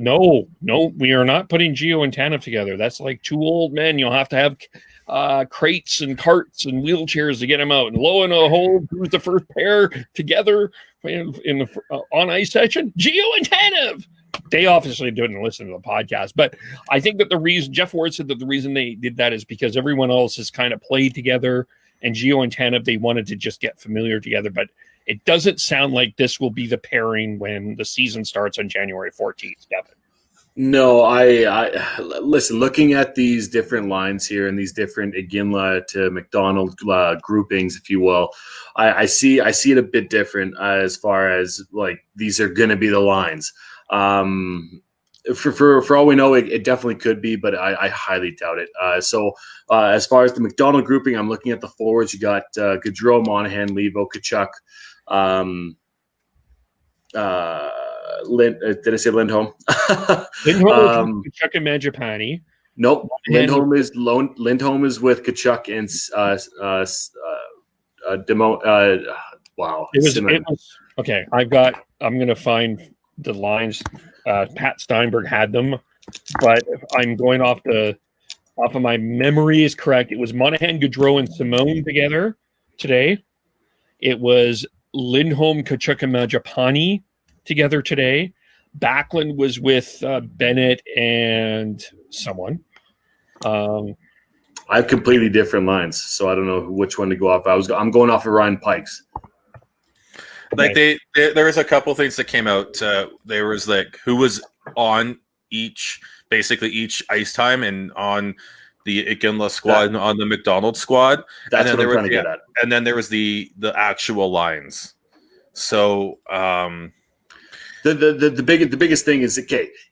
No, we are not putting Gio and Tanev together. That's like two old men. You'll have to have crates and carts and wheelchairs to get them out. And lo and behold, who's the first pair together in the on ice session? Gio and Tanev. They obviously didn't listen to the podcast, but I think that the reason Jeff Ward said that the reason they did that is because everyone else has kind of played together, and Gio and Tanev, they wanted to just get familiar together. But it doesn't sound like this will be the pairing when the season starts on January 14th, Devin. No, I listen. Looking at these different lines here and these different Iginla to McDonald groupings, if you will, I see it a bit different as far as like these are going to be the lines. For all we know, it definitely could be, but I highly doubt it. So as far as the McDonald grouping, I'm looking at the forwards. You got Gaudreau, Monahan, Levo, Kachuk. Did I say Lindholm? Lindholm, Kachuk, and Mangiapane. Nope. Lindholm is with Kachuk and Demo. Wow. It was okay. I'm going to find the lines. Pat Steinberg had them, but if I'm going off of my memory is correct. It was Monahan, Gaudreau, and Simone together today. It was Lindholm, Kachuk, and Mangiapane together today. Backlund was with Bennett and someone. I have completely different lines, so I don't know which one to go off. I'm going off of Ryan Pikes. Like there was a couple things that came out. There was like who was on each ice time and on the Iginla squad and on the McDonald squad. That's what I'm trying to get at. And then there was the actual lines. So the biggest thing is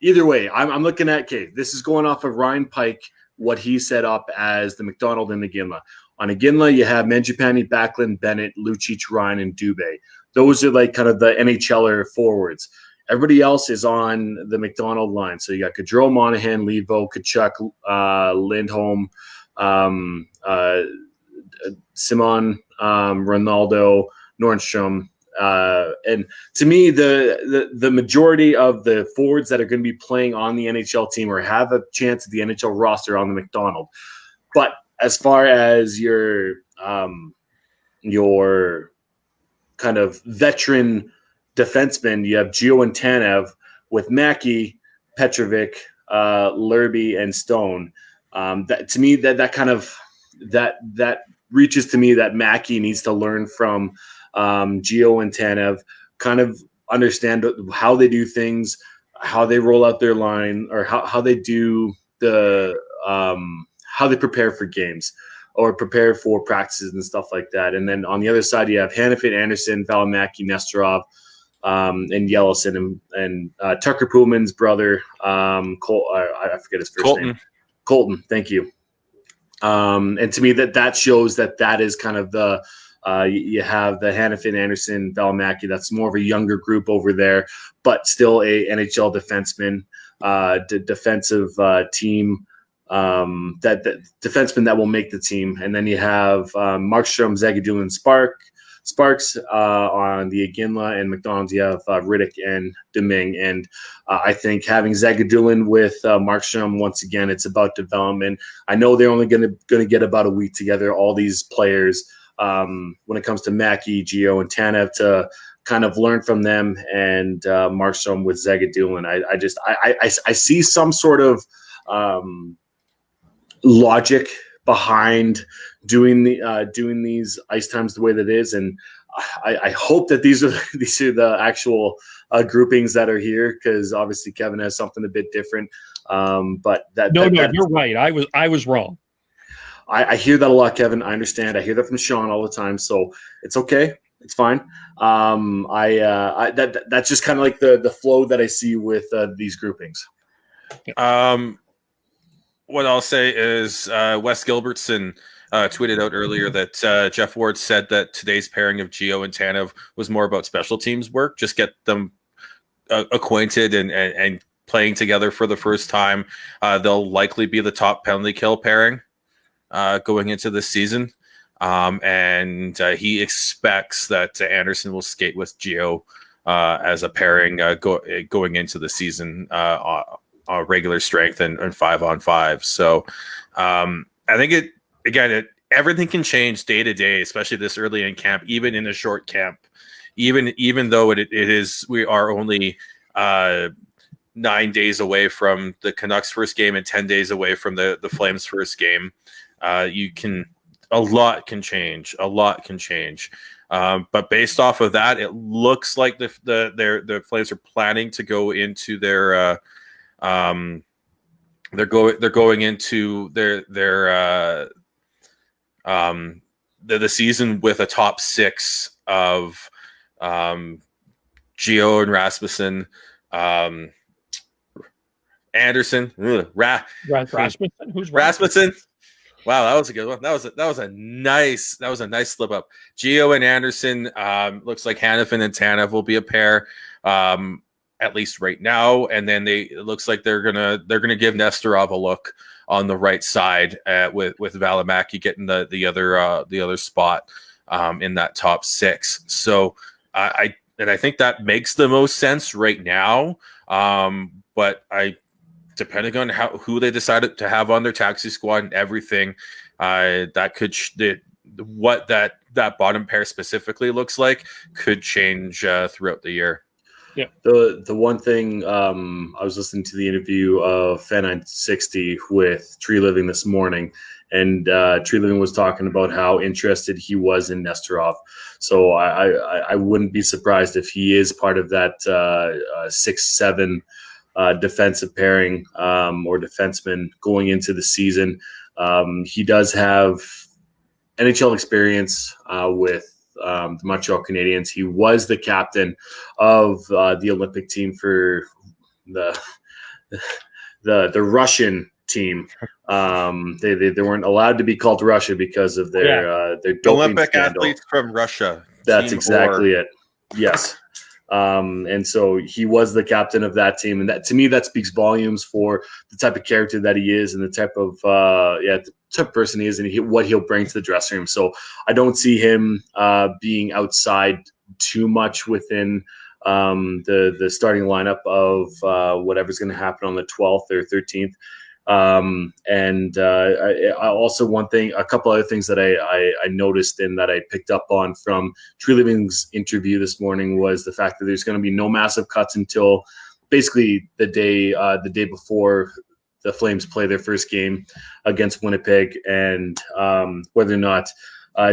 either way, I'm looking at this is going off of Ryan Pike, what he set up as the McDonald and Iginla. On Iginla, you have Mangiapane, Backlund, Bennett, Lucic, Ryan, and Dubé. Those are like kind of the NHLer forwards. Everybody else is on the McDonald line. So you got Gaudreau, Monahan, Levo, Kachuk, Lindholm, Simon, Ronaldo, Nordstrom. And to me, the majority of the forwards that are going to be playing on the NHL team or have a chance at the NHL roster on the McDonald. But as far as your kind of veteran defensemen, you have Gio and Tanev with Mackey, Petrovic, Lerby, and Stone. That to me, that kind of that reaches to me that Mackey needs to learn from Gio and Tanev, kind of understand how they do things, how they roll out their line, or how they do how they prepare for games or prepare for practices and stuff like that. And then on the other side, you have Hanifin, Anderson, Valimaki, Nesterov, and Yellison, and Tucker Pullman's brother, I forget his first name. Colton, thank you. And to me, that shows that is kind of the you have the Hanifin, Anderson, Valimaki. That's more of a younger group over there, but still a NHL defenseman, defensive team. That defenseman that will make the team. And then you have Markstrom, Zagadulin, Sparks on the Iginla, and McDonald's you have Riddick and Deming. And I think having Zagadulin with Markstrom, once again, it's about development. I know they're only going to get about a week together, all these players, when it comes to Mackey, Gio, and Tanev, to kind of learn from them, and Markstrom with Zagadulin. I see some sort of logic behind doing these ice times the way that it is, and I hope that these are the actual groupings that are here, because obviously Kevin has something a bit different. But you're right. I was wrong. I hear that a lot, Kevin. I understand. I hear that from Sean all the time, so it's okay. It's fine. That's just kind of like the flow that I see with these groupings. What I'll say is Wes Gilbertson tweeted out earlier that Jeff Ward said that today's pairing of Gio and Tanev was more about special teams work, just get them acquainted and playing together for the first time. They'll likely be the top penalty kill pairing going into this season. And he expects that Anderson will skate with Gio as a pairing going into the season regular strength and 5-on-5. So I think everything can change day to day, especially this early in camp, even in a short camp. Even though we are only 9 days away from the Canucks first game and 10 days away from the Flames first game, a lot can change. But based off of that, it looks like the Flames are planning to go into their they're going into the season with a top 6 of Gio and Rasmussen, Anderson, Rasmussen. Who's Rasmussen? Wow, that was a good one. That was a nice slip up. Gio and Anderson. Looks like Hanifin and Tanev will be a pair, at least right now. And then it looks like they're gonna give Nesterov a look on the right side with Valimaki getting the other spot in that top 6. So I think that makes the most sense right now. But depending on who they decided to have on their taxi squad and everything, that could what that bottom pair specifically looks like could change throughout the year. Yeah. The one thing, I was listening to the interview of Fan 960 with Treliving this morning, and Treliving was talking about how interested he was in Nesterov. So I wouldn't be surprised if he is part of that 6-7 defensive pairing or defenseman going into the season. He does have NHL experience with the Montreal Canadiens. He was the captain of the Olympic team for the Russian team. They weren't allowed to be called Russia because of their doping Olympic scandal. Athletes from Russia. That's exactly it. Yes. And so he was the captain of that team, and that, to me, that speaks volumes for the type of character that he is and the type of the type of person he is and what he'll bring to the dressing room. So I don't see him being outside too much within the starting lineup of whatever's going to happen on the 12th or 13th. I also a couple other things that I noticed and that I picked up on from Treliving's interview this morning was the fact that there's going to be no massive cuts until basically the day before the Flames play their first game against Winnipeg, and whether or not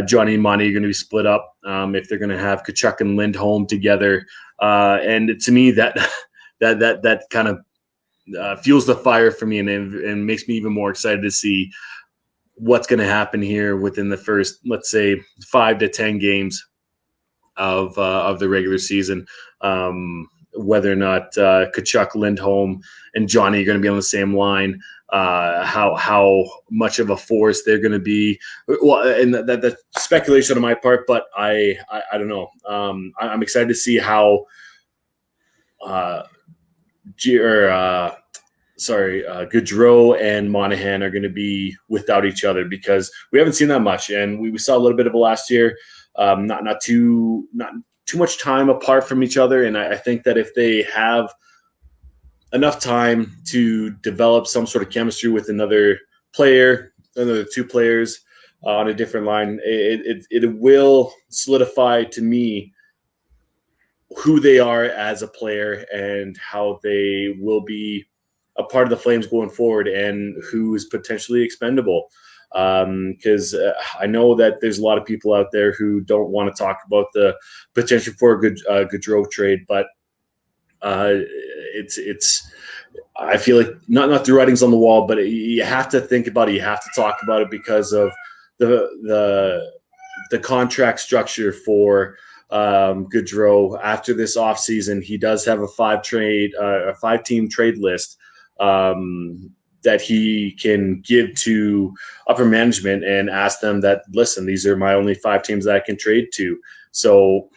Johnny and Monty are going to be split up, if they're going to have Tkachuk and Lindholm together, and to me that kind of fuels the fire for me and makes me even more excited to see what's going to happen here within the first, let's say, 5 to 10 games of the regular season. Whether or not Tkachuk, Lindholm, and Johnny are going to be on the same line, how much of a force they're going to be. Well, and that's speculation on my part, but I don't know. I'm excited to see how Gaudreau and Monahan are going to be without each other, because we haven't seen that much, and we saw a little bit of it last year. Not too much time apart from each other, and I think that if they have enough time to develop some sort of chemistry with another two players on a different line, it will solidify to me who they are as a player and how they will be a part of the Flames going forward, and who is potentially expendable. Because I know that there's a lot of people out there who don't want to talk about the potential for a good Gaudreau trade, but it's I feel like not the writing's on the wall, but you have to think about it. You have to talk about it because of the contract structure for Gaudreau after this offseason. He does have a 5-team trade list that he can give to upper management and ask them that, listen, these are my only 5 teams that I can trade to. So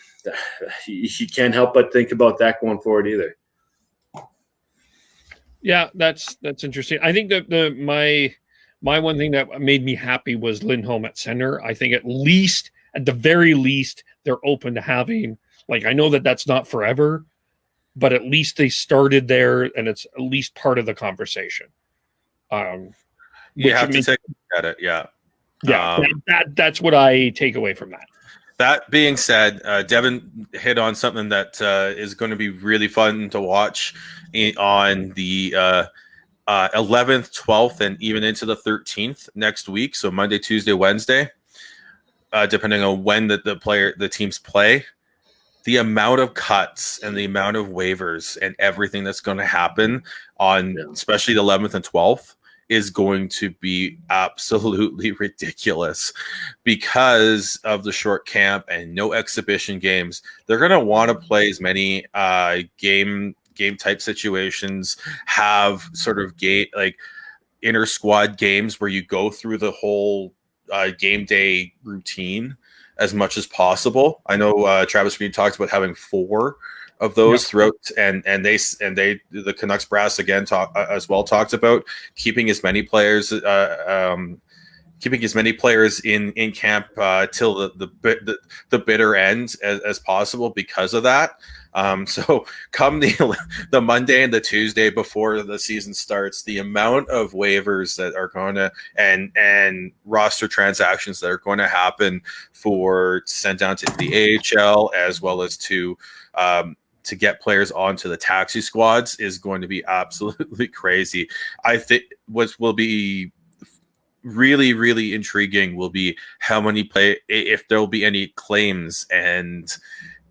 he can't help but think about that going forward either. Yeah, that's interesting. I think that my one thing that made me happy was Lindholm at center. I think at the very least, they're open to having Like, I know that that's not forever, but at least they started there, and it's at least part of the conversation. You have to take a look at it, yeah. Yeah, that's what I take away from that. That being said, Devin hit on something that is going to be really fun to watch on the 11th, 12th, and even into the 13th next week. So Monday, Tuesday, Wednesday, depending on when the teams play. The amount of cuts and the amount of waivers and everything that's going to happen on especially the 11th and 12th is going to be absolutely ridiculous because of the short camp and no exhibition games. They're going to want to play as many game type situations, have sort of inter squad games where you go through the whole game day routine as much as possible. I know Travis Green talked about having 4 of those throughout, and the Canucks brass again talked about keeping as many players in camp till the bitter end as possible because of that. So come the Monday and the Tuesday before the season starts, the amount of waivers that are going to and roster transactions that are going to happen for sent down to the AHL as well as to get players onto the taxi squads is going to be absolutely crazy. I think what will be really, really intriguing will be how many if there will be any claims and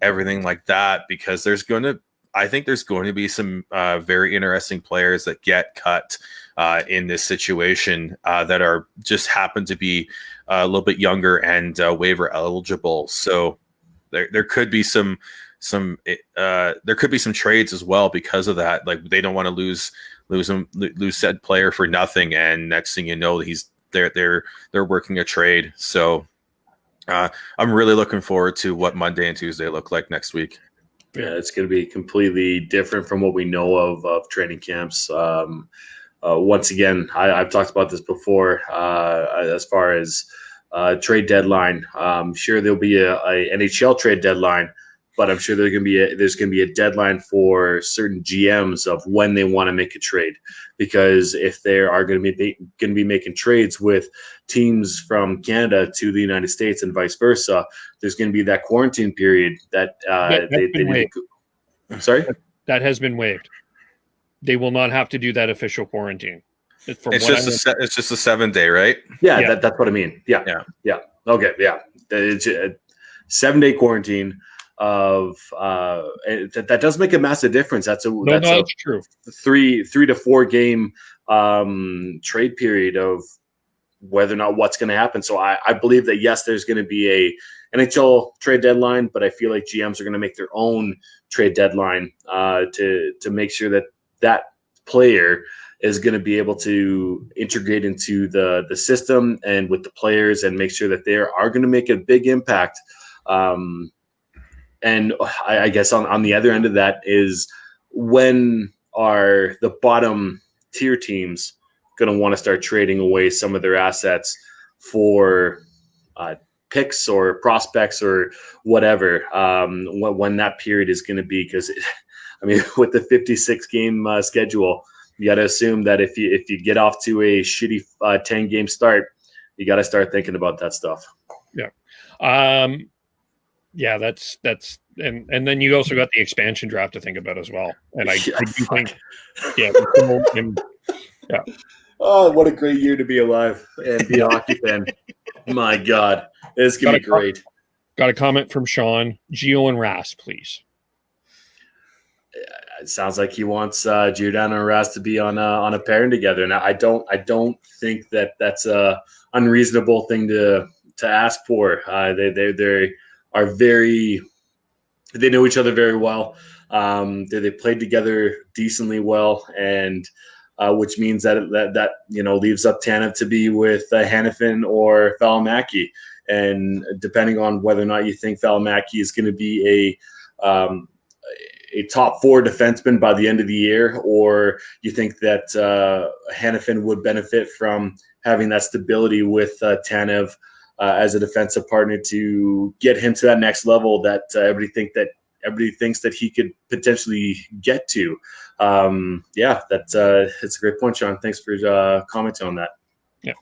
everything like that, because I think there's going to be some very interesting players that get cut in this situation that are just happen to be a little bit younger and waiver eligible. So there could be some trades as well because of that. Like, they don't want to lose said player for nothing, and next thing you know, they're working a trade. So I'm really looking forward to what Monday and Tuesday look like next week. Yeah, it's going to be completely different from what we know of training camps. Once again, I've talked about this before as far as trade deadline. Sure, there'll be a NHL trade deadline, but I'm sure there's going to be a deadline for certain GMs of when they want to make a trade, because if they are going to be making trades with teams from Canada to the United States and vice versa, there's going to be that quarantine period that they need to. Sorry, that has been waived. They will not have to do that official quarantine. It's just a 7-day, right? Yeah. That's what I mean. Yeah. Okay. Yeah, it's a 7-day quarantine. That does make a massive difference. That's true. 3 to 4 game trade period of whether or not what's going to happen. So I believe that yes, there's going to be a NHL trade deadline, but I feel like GMs are going to make their own trade deadline to make sure that player is going to be able to integrate into the system and with the players and make sure that they are going to make a big impact. And I guess on the other end of that is, when are the bottom tier teams going to want to start trading away some of their assets for picks or prospects or whatever, when that period is going to be? Because, with the 56 game schedule, you got to assume that if you get off to a shitty 10 game start, you got to start thinking about that stuff. Yeah. Yeah, that's and then you also got the expansion draft to think about as well. And I do think, Oh, what a great year to be alive and be a hockey fan. My God, it's going to be great. Got a comment from Sean. Gio and Ras, please. It sounds like he wants Giordano and Ras to be on a pairing together. And I don't think that that's a unreasonable thing to ask for. They are they know each other very well. They played together decently well, and which means that leaves up Tanev to be with Hanifin or Valimaki. And depending on whether or not you think Valimaki is going to be a top 4 defenseman by the end of the year, or you think that Hanifin would benefit from having that stability with Tanev as a defensive partner to get him to that next level that everybody think that everybody thinks that he could potentially get to. That's a great point, Sean. Thanks for commenting on that.